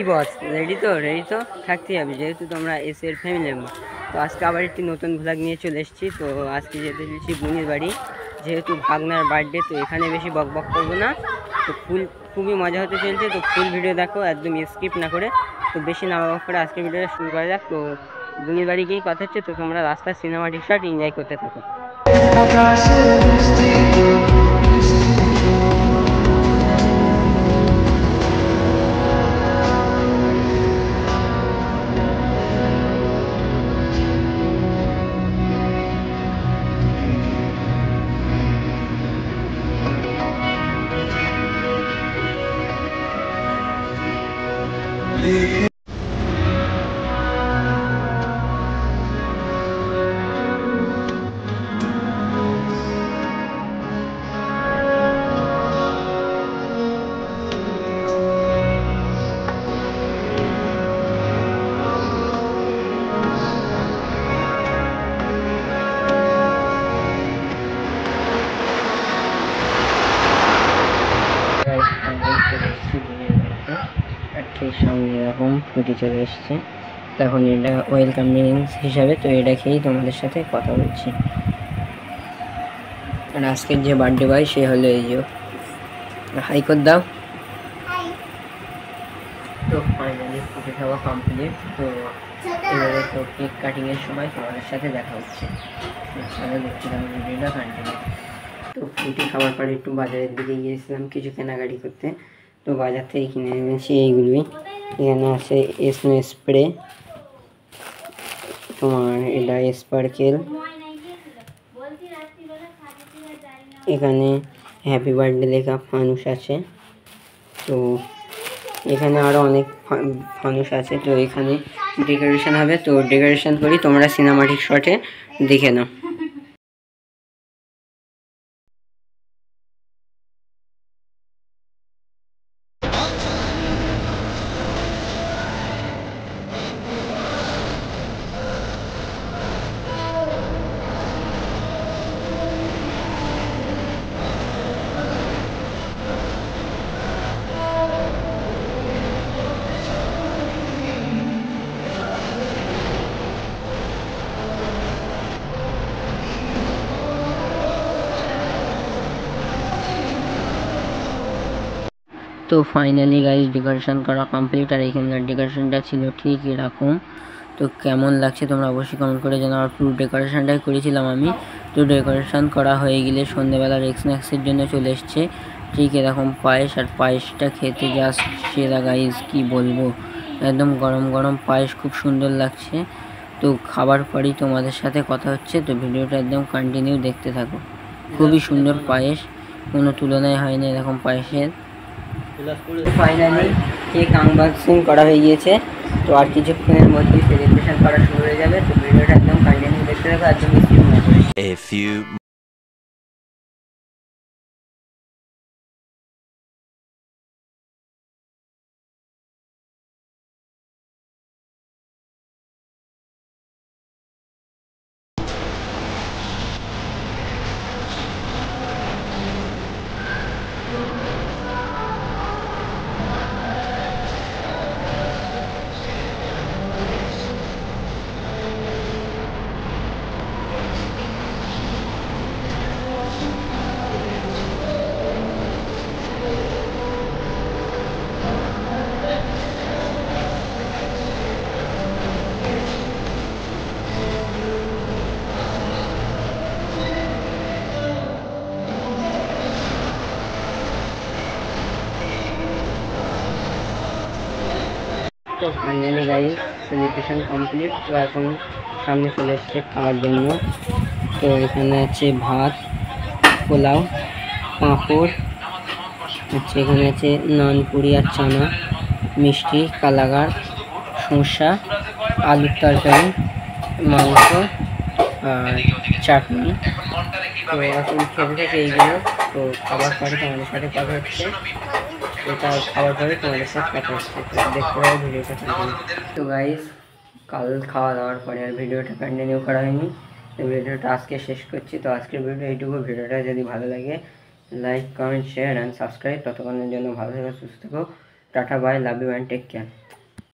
বস ready তো থাকতেই হবে, যেহেতু তোমরা এসের ফ্যামিলি মেম্বার। তো আজকে আবার একটি নতুন ভ্লগ নিয়ে চলে এসেছি। তো আজকে যেতে চলেছি বুনির বাড়ি, যেহেতু ভাগনার বার্থডে। তো এখানে বেশি বক বক করবো না, তো খুবই মজা হতে চলছে। তো ফুল ভিডিও দেখো, একদম স্কিপ না করে। তো বেশি না বক করে আজকে ভিডিওটা শুরু করা যাক। তো বুনির বাড়ি গিয়েই কথা হচ্ছে। তো তোমরা রাস্তার সিনেমাটিক শট এনজয় করতে থাকো। ঠিক সামনে এরকম ফুটি চলে এসছে। তখন এটা ওয়েলকাম ড্রিঙ্কস হিসাবে, তো এটা খেয়েই তোমাদের সাথে কথা বলছি। আর আজকের যে বার্থডে বয় সে হলো এই যে, হাই করে দাও। তো ফাইনালি ফুটি খাওয়া কমপ্লিট। তো এবারে তো কেক কাটিংয়ের সময় তোমাদের সাথে দেখা হচ্ছে। দেখছিলাম ভিডিওটা কন্টিনিউ। তো ফুটি খাওয়ার পরে একটু বাজারের দিকে গিয়েছিলাম কিছু কেনাকাটি করতে। তো বাজার থেকে কিনে এনেছি এইগুলোই। এখানে আছে স্নো স্প্রে, তোমার এটা স্পার্কেল, এখানে হ্যাপি বার্থডে লেখা ফানুস আছে। তো এখানে আরও অনেক ফানুস আছে। তো এখানে ডেকোরেশন হবে, তো ডেকোরেশন করি তোমরা সিনেমাটিক শটে দেখে নাও। তো ফাইনালি গাইস ডেকোরেশন করা কমপ্লিট। আর এখানকার ডেকোরেশনটা ছিল ঠিক এরকম। তো কেমন লাগছে তোমরা অবশ্যই কমেন্ট করে জানাও। আর পুরো ডেকোরেশনটাই করেছিলাম আমি। তো ডেকোরেশন করা হয়ে গেলে সন্ধ্যেবেলার স্ন্যাক্সের জন্য চলে এসছে ঠিক এরকম পায়েস। আর পায়েসটা খেতে জাস্ট সেরা গাইস, কি বলবো, একদম গরম গরম পায়েস, খুব সুন্দর লাগছে। তো খাবার পরেই তোমাদের সাথে কথা হচ্ছে। তো ভিডিওটা একদম কন্টিনিউ দেখতে থাকো। খুবই সুন্দর পায়েস, কোনো তুলনায় হয় না এরকম পায়েসের। ফাইনালি কেক আনবক্সিং করা হয়ে গিয়েছে। তো আর কিছুক্ষণের মধ্যেই সেলিব্রেশন করা শুরু হয়ে যাবে। তো ভিডিওটা একদম কন্টিনিউ দেখতে থাকো, একদম স্কিপ না করে। তো ফাইনালি গাইস সেলিব্রেশন কমপ্লিট। তো এখন সামনে চলে এসছে খাওয়ার জন্য। তো এখানে আছে ভাত, পোলাও, পাঁপড়, আচ্ছা এখানে আছে নান, পুরি আর চানা, মিষ্টি, কালাগার, শসা, আলুর তরকারি, মাংস আর চাটনি। তো এখন খেতে থেকে এইগুলো। তো খাবার পরে তোমাদের সাথে কথা হচ্ছে। এটা খাওয়ার পরে তোমাদের সাথে কথা হচ্ছে। তো দেখতে পাবো ভিডিওটা কন্টিনিউ। তো গাইস কাল খাওয়া দাওয়ার পরে আর ভিডিওটা কন্টিনিউ করা হয়নি। তো ভিডিওটা আজকে শেষ করছি। তো আজকের ভিডিও এইটুকু। ভিডিওটা যদি ভালো লাগে like, comment, share and subscribe. ততক্ষণের জন্য ভালো থেকো, সুস্থ থেকো। Tata, bye, love you and take care.